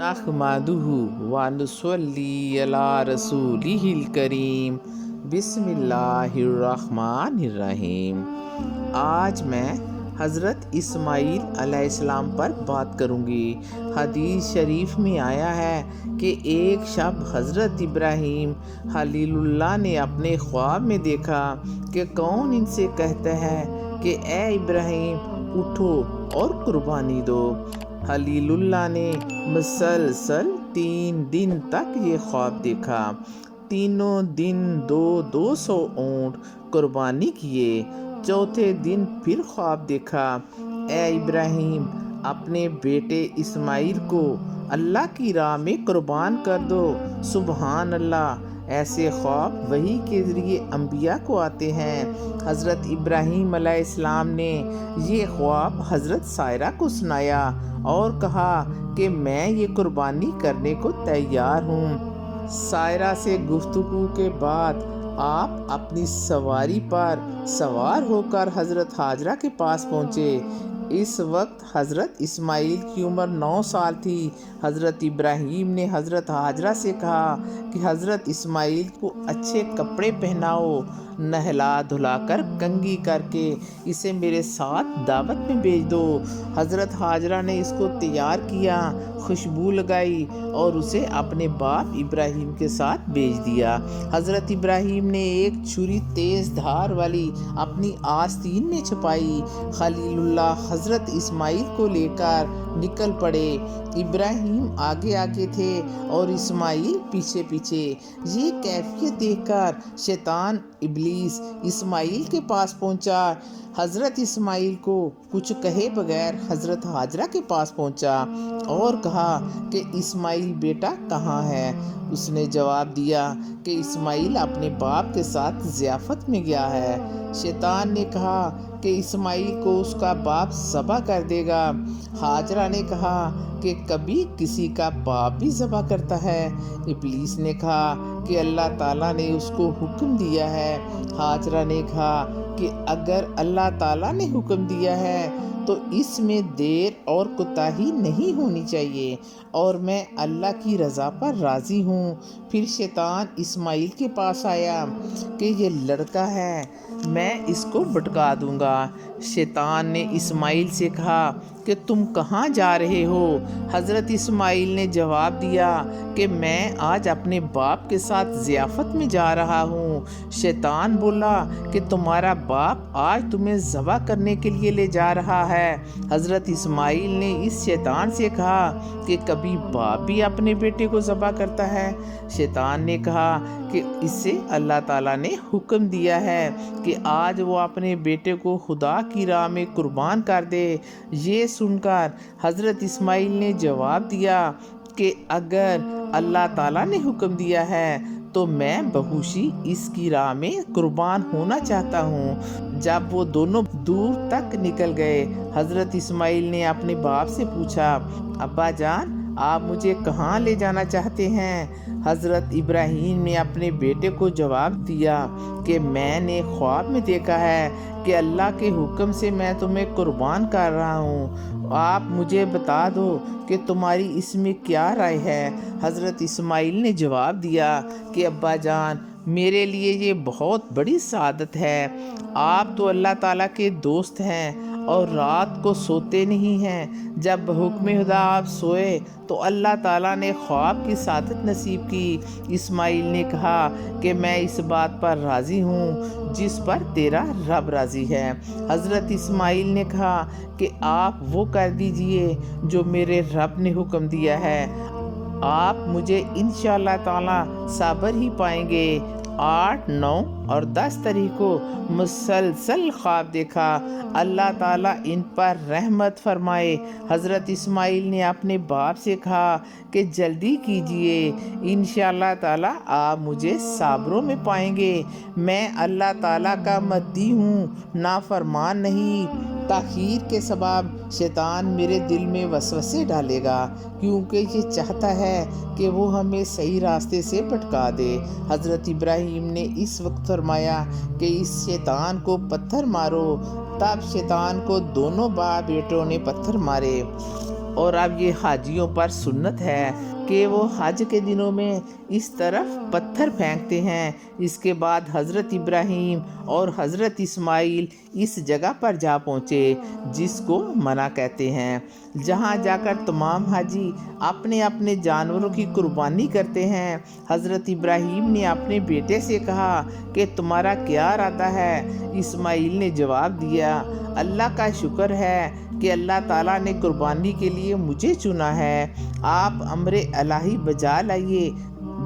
نحمدہ ونصلی علی رسولہ الکریم بسم اللہ الرحمن الرحیم۔ آج میں حضرت اسماعیل علیہ السلام پر بات کروں گی۔ حدیث شریف میں آیا ہے کہ ایک شب حضرت ابراہیم خلیل اللہ نے اپنے خواب میں دیکھا کہ کون ان سے کہتا ہے کہ اے ابراہیم اٹھو اور قربانی دو۔ خلیل اللہ نے مسلسل 3 دن تک یہ خواب دیکھا۔ تینوں دن 200 اونٹ قربانی کیے۔ چوتھے دن پھر خواب دیکھا، اے ابراہیم اپنے بیٹے اسماعیل کو اللہ کی راہ میں قربان کر دو۔ سبحان اللہ، ایسے خواب وحی کے ذریعے انبیاء کو آتے ہیں۔ حضرت ابراہیم علیہ السلام نے یہ خواب حضرت سائرہ کو سنایا اور کہا کہ میں یہ قربانی کرنے کو تیار ہوں۔ سائرہ سے گفتگو کے بعد آپ اپنی سواری پر سوار ہو کر حضرت ہاجرہ کے پاس پہنچے۔ اس وقت حضرت اسماعیل کی عمر 9 سال تھی۔ حضرت ابراہیم نے حضرت ہاجرہ سے کہا کہ حضرت اسماعیل کو اچھے کپڑے پہناؤ، نہلا دھلا کر کنگھی کر کے اسے میرے ساتھ دعوت میں بھیج دو۔ حضرت ہاجرہ نے اس کو تیار کیا، خوشبو لگائی اور اسے اپنے باپ ابراہیم کے ساتھ بھیج دیا۔ حضرت ابراہیم نے ایک چھری تیز دھار والی اپنی آستین میں چھپائی۔ خلیل اللہ حضرت اسماعیل کو لے کر نکل پڑے۔ ابراہیم آگے آگے تھے اور اسماعیل پیچھے پیچھے۔ یہ کیفیت دیکھ کر شیطان ابلیس اسماعیل کے پاس پہنچا۔ حضرت اسماعیل کو کچھ کہے بغیر حضرت ہاجرہ کے پاس پہنچا اور کہا کہ اسماعیل بیٹا کہاں ہے؟ اس نے جواب دیا کہ اسماعیل اپنے باپ کے ساتھ ضیافت میں گیا ہے۔ شیطان نے کہا کہ اسماعیل کو اس کا باپ ذبح کر دے گا۔ ہاجرہ نے کہا کہ کبھی کسی کا باپ بھی ذبح کرتا ہے؟ ابلیس نے کہا کہ اللہ تعالیٰ نے اس کو حکم دیا ہے۔ ہاجرہ نے کہا کہ اگر اللہ تعالیٰ نے حکم دیا ہے تو اس میں دیر اور کوتاہی نہیں ہونی چاہیے اور میں اللہ کی رضا پر راضی ہوں۔ پھر شیطان اسماعیل کے پاس آیا کہ یہ لڑکا ہے، میں اس کو بھٹکا دوں گا۔ شیطان نے اسماعیل سے کہا کہ تم کہاں جا رہے ہو؟ حضرت اسماعیل نے جواب دیا کہ میں آج اپنے باپ کے ساتھ ضیافت میں جا رہا ہوں۔ شیطان بولا کہ تمہارا باپ آج تمہیں ذبح کرنے کے لیے لے جا رہا ہے۔ حضرت اسماعیل نے اس شیطان سے کہا کہ کبھی باپ بھی اپنے بیٹے کو ذبح کرتا ہے؟ شیطان نے کہا کہ اسے اللہ تعالیٰ نے حکم دیا ہے کہ آج وہ اپنے بیٹے کو خدا کی راہ میں قربان کر دے۔ یہ سن کر حضرت اسماعیل نے جواب دیا کہ اگر اللہ تعالیٰ نے حکم دیا ہے تو میں بہوشی اس کی راہ میں قربان ہونا چاہتا ہوں۔ جب وہ دونوں دور تک نکل گئے، حضرت اسماعیل نے اپنے باپ سے پوچھا، ابا جان آپ مجھے کہاں لے جانا چاہتے ہیں؟ حضرت ابراہیم نے اپنے بیٹے کو جواب دیا کہ میں نے خواب میں دیکھا ہے کہ اللہ کے حکم سے میں تمہیں قربان کر رہا ہوں، آپ مجھے بتا دو کہ تمہاری اس میں کیا رائے ہے؟ حضرت اسماعیل نے جواب دیا کہ ابا جان میرے لیے یہ بہت بڑی سعادت ہے۔ آپ تو اللہ تعالیٰ کے دوست ہیں اور رات کو سوتے نہیں ہیں۔ جب بحکم خدا آپ سوئے تو اللہ تعالیٰ نے خواب کی سعادت نصیب کی۔ اسماعیل نے کہا کہ میں اس بات پر راضی ہوں جس پر تیرا رب راضی ہے۔ حضرت اسماعیل نے کہا کہ آپ وہ کر دیجئے جو میرے رب نے حکم دیا ہے، آپ مجھے انشاءاللہ تعالیٰ صابر ہی پائیں گے۔ 8، 9 اور 10 تاریخ کو مسلسل خواب دیکھا۔ اللہ تعالیٰ ان پر رحمت فرمائے۔ حضرت اسماعیل نے اپنے باپ سے کہا کہ جلدی کیجئے، انشاءاللہ تعالیٰ آپ مجھے صابروں میں پائیں گے۔ میں اللہ تعالیٰ کا مدعی ہوں، نافرمان نہیں۔ تاخیر کے سبب شیطان میرے دل میں وسوسے ڈالے گا کیونکہ یہ چاہتا ہے کہ وہ ہمیں صحیح راستے سے بھٹکا دے۔ حضرت ابراہیم نے اس وقت فرمایا کہ اس شیطان کو پتھر مارو۔ تب شیطان کو دونوں باپ بیٹوں نے پتھر مارے۔ اور اب یہ حاجیوں پر سنت ہے کہ وہ حج کے دنوں میں اس طرف پتھر پھینکتے ہیں۔ اس کے بعد حضرت ابراہیم اور حضرت اسماعیل اس جگہ پر جا پہنچے جس کو منع کہتے ہیں، جہاں جا کر تمام حاجی اپنے اپنے جانوروں کی قربانی کرتے ہیں۔ حضرت ابراہیم نے اپنے بیٹے سے کہا کہ تمہارا کیا ارادہ ہے؟ اسماعیل نے جواب دیا، اللہ کا شکر ہے کہ اللہ تعالیٰ نے قربانی کے لیے مجھے چنا ہے، آپ امر الہی بجا لائیے۔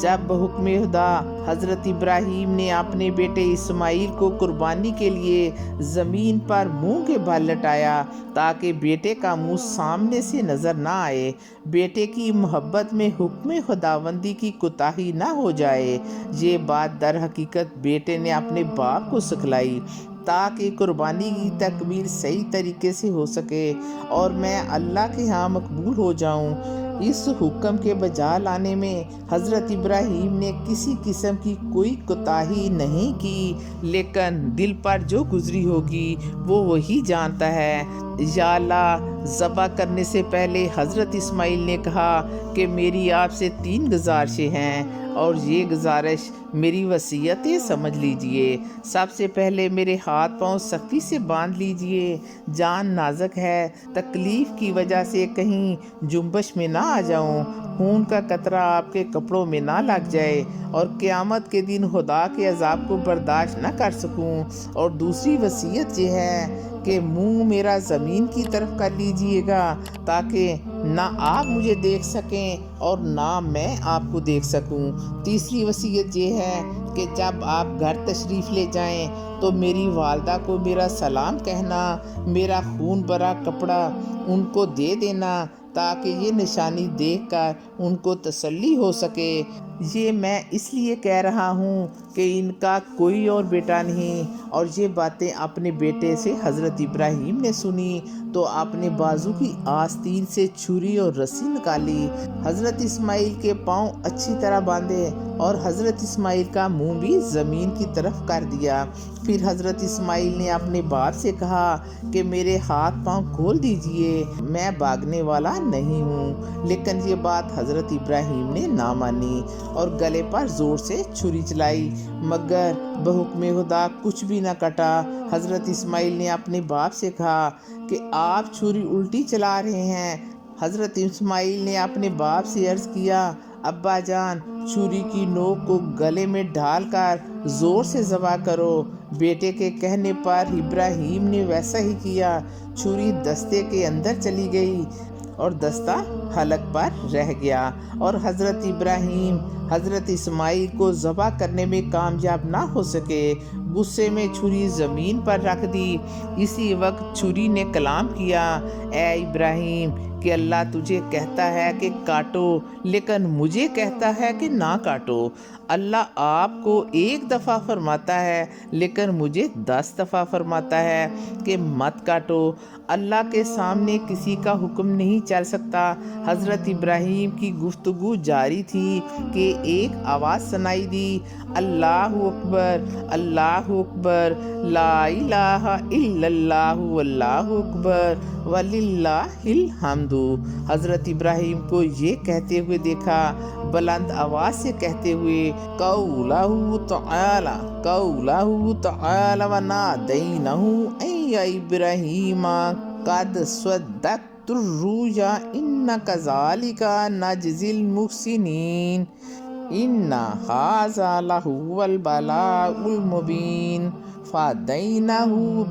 جب بحکم خدا حضرت ابراہیم نے اپنے بیٹے اسماعیل کو قربانی کے لیے زمین پر منہ کے بل لٹایا تاکہ بیٹے کا منہ سامنے سے نظر نہ آئے، بیٹے کی محبت میں حکم خداوندی کی کوتاہی نہ ہو جائے، یہ بات در حقیقت بیٹے نے اپنے باپ کو سکھلائی تاکہ قربانی کی تکمیل صحیح طریقے سے ہو سکے اور میں اللہ کے ہاں مقبول ہو جاؤں۔ اس حکم کے بجا لانے میں حضرت ابراہیم نے کسی قسم کی کوئی کوتاہی نہیں کی، لیکن دل پر جو گزری ہوگی وہ وہی جانتا ہے۔ یا اللہ، ذبح کرنے سے پہلے حضرت اسماعیل نے کہا کہ میری آپ سے 3 گزارشیں ہیں اور یہ گزارش میری وصیتیں سمجھ لیجئے۔ سب سے پہلے میرے ہاتھ پاؤں سختی سے باندھ لیجئے، جان نازک ہے، تکلیف کی وجہ سے کہیں جنبش میں نہ آ جاؤں، خون کا قطرہ آپ کے کپڑوں میں نہ لگ جائے اور قیامت کے دن خدا کے عذاب کو برداشت نہ کر سکوں۔ اور دوسری وصیت یہ ہے کہ منہ میرا زمین کی طرف کر لیجئے گا تاکہ نہ آپ مجھے دیکھ سکیں اور نہ میں آپ کو دیکھ سکوں۔ تیسری وصیت یہ ہے کہ جب آپ گھر تشریف لے جائیں تو میری والدہ کو میرا سلام کہنا، میرا خون بھرا کپڑا ان کو دے دینا تاکہ یہ نشانی دیکھ کر ان کو تسلی ہو سکے۔ یہ میں اس لیے کہہ رہا ہوں کہ ان کا کوئی اور بیٹا نہیں۔ اور یہ باتیں اپنے بیٹے سے حضرت ابراہیم نے سنی تو اپنے بازو کی آستین سے چھری اور رسی نکالی، حضرت اسماعیل کے پاؤں اچھی طرح باندھے اور حضرت اسماعیل کا منہ بھی زمین کی طرف کر دیا۔ پھر حضرت اسماعیل نے اپنے باپ سے کہا کہ میرے ہاتھ پاؤں کھول دیجئے، میں بھاگنے والا نہیں ہوں۔ لیکن یہ بات حضرت ابراہیم نے نہ مانی اور گلے پر زور سے چھری چلائی، مگر بحکم خدا کچھ بھی نہ کٹا۔ حضرت اسماعیل نے اپنے باپ سے کہا کہ آپ چھری الٹی چلا رہے ہیں۔ حضرت اسماعیل نے اپنے باپ سے عرض کیا، ابا جان، چھری کی نوک کو گلے میں ڈال کر زور سے ذبح کرو۔ بیٹے کے کہنے پر ابراہیم نے ویسا ہی کیا، چھری دستے کے اندر چلی گئی اور دستہ حلق پر رہ گیا اور حضرت ابراہیم حضرت اسماعیل کو ذبح کرنے میں کامیاب نہ ہو سکے، غصے میں چھری زمین پر رکھ دی۔ اسی وقت چھری نے کلام کیا، اے ابراہیم، کہ اللہ تجھے کہتا ہے کہ کاٹو لیکن مجھے کہتا ہے کہ نہ کاٹو۔ اللہ آپ کو 1 دفعہ فرماتا ہے لیکن مجھے 10 دفعہ فرماتا ہے کہ مت کاٹو۔ اللہ کے سامنے کسی کا حکم نہیں چل سکتا۔ حضرت ابراہیم کی گفتگو جاری تھی کہ ایک آواز سنائی دی، اللہ اکبر، اللہ اکبر، لا الہ الا اللہ واللہ اکبر وللہ الحمد۔ حضرت ابراہیم کو یہ کہتے ہوئے دیکھا، بلند آواز سے کہتے ہوئے، قولہ تعالی قولہ تعالی ونادینہ اے ابراہیم قد صدقت الرؤیا ان کذالک نجزی المحسنین ان ھذا لہو البلاء المبین فدینہ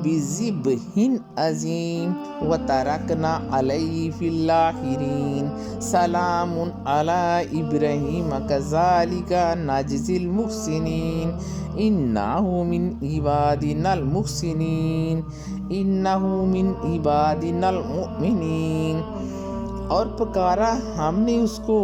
بذبح عظیم وترکنا علیہ فی الآخرین سلام علی ابراہیم کذالک نجزی المحسنین انہ من عبادنا المحسنین انہ من عبادنا المؤمنین۔ اور پکارا ہم نے اس کو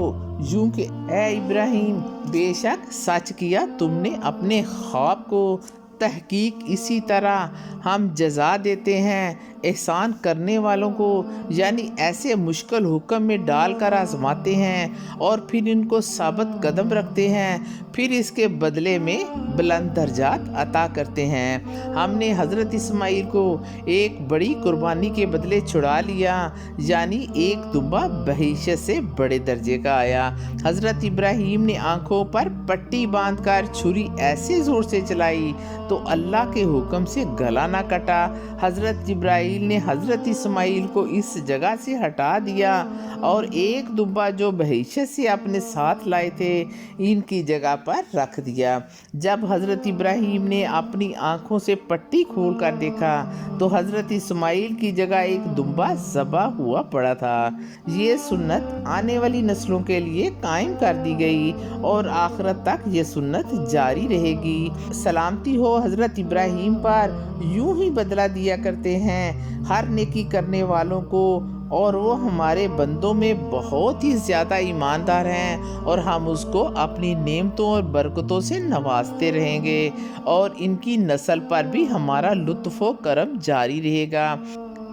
یوں کہ اے ابراہیم، بے شک سچ کیا تم نے اپنے خواب کو، تحقیق اسی طرح ہم جزا دیتے ہیں احسان کرنے والوں کو یعنی ایسے مشکل حکم میں ڈال کر آزماتے ہیں اور پھر ان کو ثابت قدم رکھتے ہیں، پھر اس کے بدلے میں بلند درجات عطا کرتے ہیں۔ ہم نے حضرت اسماعیل کو ایک بڑی قربانی کے بدلے چھڑا لیا، یعنی ایک دمبا بحیثیت سے بڑے درجے کا آیا۔ حضرت ابراہیم نے آنکھوں پر پٹی باندھ کر چھری ایسے زور سے چلائی تو اللہ کے حکم سے گلا نہ کٹا۔ حضرت جبرائیل نے حضرت اسماعیل کو اس جگہ سے ہٹا دیا اور ایک دمبا جو بحیثیت سے اپنے ساتھ لائے تھے ان کی جگہ پر رکھ دیا۔ جب حضرت ابراہیم نے اپنی آنکھوں سے پٹی کھول کر دیکھا تو حضرت اسماعیل کی جگہ ایک دمبا ذبح ہوا پڑا تھا۔ یہ سنت آنے والی نسلوں کے لیے قائم کر دی گئی اور آخرت تک یہ سنت جاری رہے گی۔ سلامتی ہو حضرت ابراہیم پر، یوں ہی بدلہ دیا کرتے ہیں ہر نیکی کرنے والوں کو، اور وہ ہمارے بندوں میں بہت ہی زیادہ ایماندار ہیں، اور ہم اس کو اپنی نعمتوں اور برکتوں سے نوازتے رہیں گے، اور ان کی نسل پر بھی ہمارا لطف و کرم جاری رہے گا۔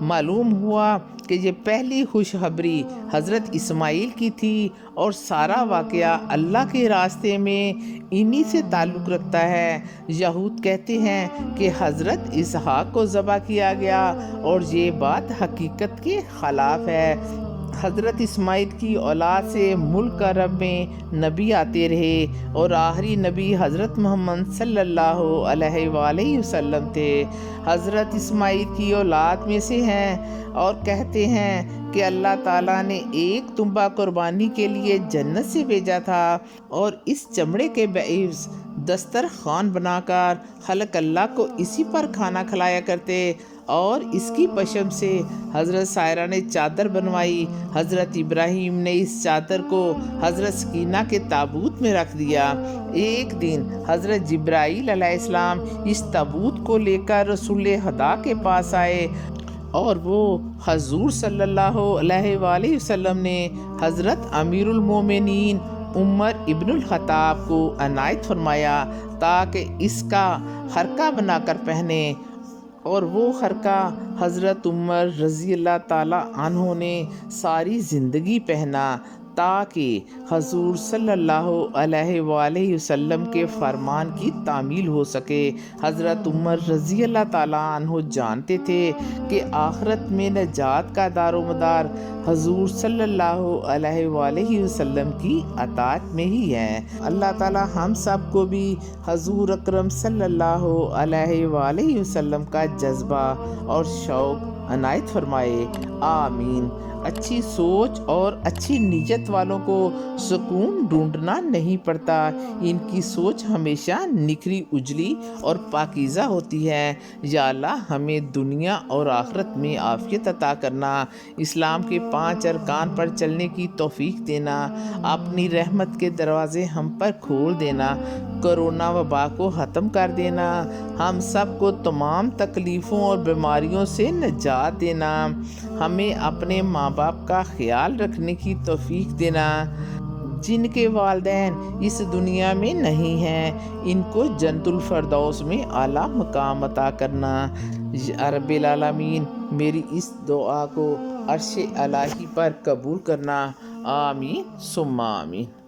معلوم ہوا کہ یہ پہلی خوشخبری حضرت اسماعیل کی تھی، اور سارا واقعہ اللہ کے راستے میں انہی سے تعلق رکھتا ہے۔ یہود کہتے ہیں کہ حضرت اسحاق کو ذبح کیا گیا، اور یہ بات حقیقت کے خلاف ہے۔ حضرت اسماعیل کی اولاد سے ملک عرب میں نبی آتے رہے، اور آخری نبی حضرت محمد صلی اللہ علیہ وآلہ وسلم تھے۔ حضرت اسماعیل کی اولاد میں سے ہیں، اور کہتے ہیں کہ اللہ تعالیٰ نے ایک دمبا قربانی کے لیے جنت سے بھیجا تھا، اور اس چمڑے کے باعث دسترخوان بنا کر خلق اللہ کو اسی پر کھانا کھلایا کرتے، اور اس کی پشم سے حضرت سائرہ نے چادر بنوائی۔ حضرت ابراہیم نے اس چادر کو حضرت سکینہ کے تابوت میں رکھ دیا۔ ایک دن حضرت جبرائیل علیہ السلام اس تابوت کو لے کر رسول خدا کے پاس آئے، اور وہ حضور صلی اللہ علیہ وآلہ وسلم نے حضرت امیر المومنین عمر ابن الخطاب کو عنایت فرمایا تاکہ اس کا خرقہ بنا کر پہنے، اور وہ خرقہ حضرت عمر رضی اللہ تعالیٰ عنہ نے ساری زندگی پہنا تاکہ حضور صلی اللہ علیہ وآلہ وسلم کے فرمان کی تعمیل ہو سکے۔ حضرت عمر رضی اللہ تعالیٰ عنہ جانتے تھے کہ آخرت میں نجات کا دار و مدار حضور صلی اللہ علیہ وآلہ وسلم کی اطاعت میں ہی ہے۔ اللہ تعالیٰ ہم سب کو بھی حضور اکرم صلی اللہ علیہ وآلہ وسلم کا جذبہ اور شوق عنایت فرمائے، آمین۔ اچھی سوچ اور اچھی نیت والوں کو سکون ڈھونڈنا نہیں پڑتا، ان کی سوچ ہمیشہ نکھری اجلی اور پاکیزہ ہوتی ہے۔ یا اللہ ہمیں دنیا اور آخرت میں عافیت عطا کرنا، اسلام کے 5 ارکان پر چلنے کی توفیق دینا، اپنی رحمت کے دروازے ہم پر کھول دینا، کرونا وبا کو ختم کر دینا، ہم سب کو تمام تکلیفوں اور بیماریوں سے نجات دینا، ہمیں اپنے ماں باپ کا خیال رکھنے کی توفیق دینا، جن کے والدین اس دنیا میں نہیں ہیں ان کو جنت الفردوس میں اعلیٰ مقام عطا کرنا۔ یا رب العالمین میری اس دعا کو عرش الہی پر قبول کرنا، آمین ثم آمین۔